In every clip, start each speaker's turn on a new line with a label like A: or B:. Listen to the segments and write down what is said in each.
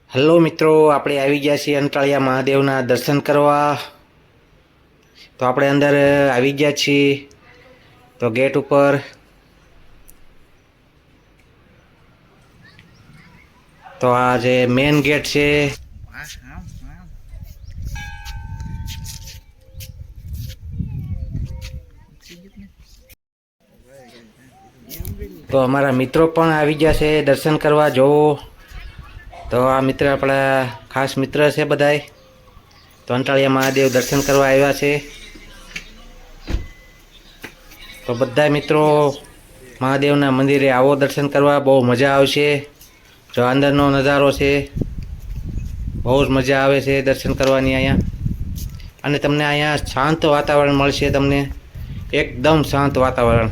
A: Hello મિત્રો, આપણે આવી ગયા છીએ અંટાળિયા મહાદેવના દર્શન કરવા. તો આપણે અંદર આવી ગયા છીએ. તો ગેટ ઉપર તો આ જે મેન ગેટ છે. તો અમારા મિત્રો પણ આવી ગયા છે દર્શન કરવા. જોવો તો આ મિત્ર આપણા ખાસ મિત્ર છે બધાય. તો અંટાળિયા મહાદેવ દર્શન કરવા આવ્યા છે. તો બધા મિત્રો મહાદેવના મંદિરે આવો દર્શન કરવા, બહુ મજા આવશે. જો અંદરનો નજારો છે, બહુ જ મજા આવે છે દર્શન કરવાની અહીંયા. અને તમને અહીંયા શાંત વાતાવરણ મળશે, તમને એકદમ શાંત વાતાવરણ.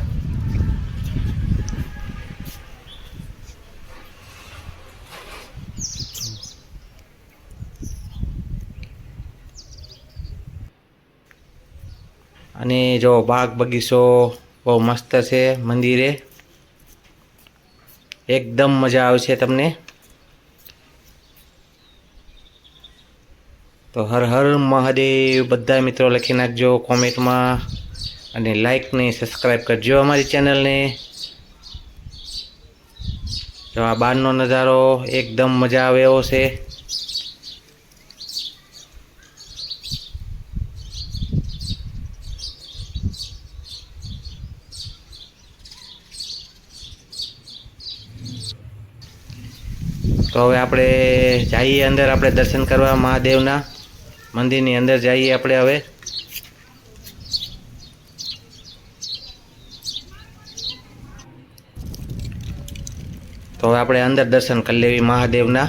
A: અને જો બાગ બગીચો બહુ મસ્ત છે મંદિરે, એકદમ મજા આવશે તમને. તો હર હર મહાદેવ બધા મિત્રો લખી નાખજો કોમેન્ટમાં, અને લાઈક ને સબસ્ક્રાઈબ કરજો અમારી ચેનલને. તો આ બહારનો નજારો એકદમ મજા આવે એવો છે. તો હવે આપણે જઈએ અંદર, આપણે દર્શન કરવા મહાદેવના મંદિરની અંદર જઈએ આપણે હવે. તો હવે આપણે અંદર દર્શન કરી લેવી મહાદેવના.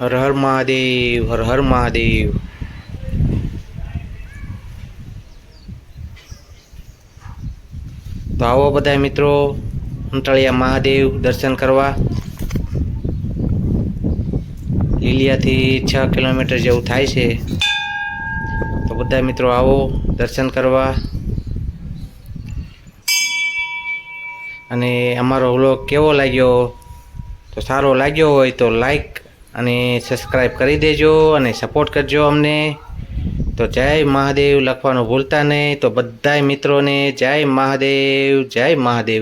A: હર હર મહાદેવ, હર હર મહાદેવ. તો આવો બધા મિત્રો અંટાળિયા મહાદેવ દર્શન કરવા. લીલિયાથી 6 કિલોમીટર જેવું થાય છે. તો બધા મિત્રો આવો દર્શન કરવા. અને અમારો વ્લોગ કેવો લાગ્યો, તો સારો લાગ્યો હોય તો લાઈક અને સબસ્ક્રાઈબ કરી દેજો અને સપોર્ટ કરજો અમને. તો જય મહાદેવ લખવાનું ભૂલતા નહીં. તો બધાય મિત્રોને જય મહાદેવ, જય મહાદેવ.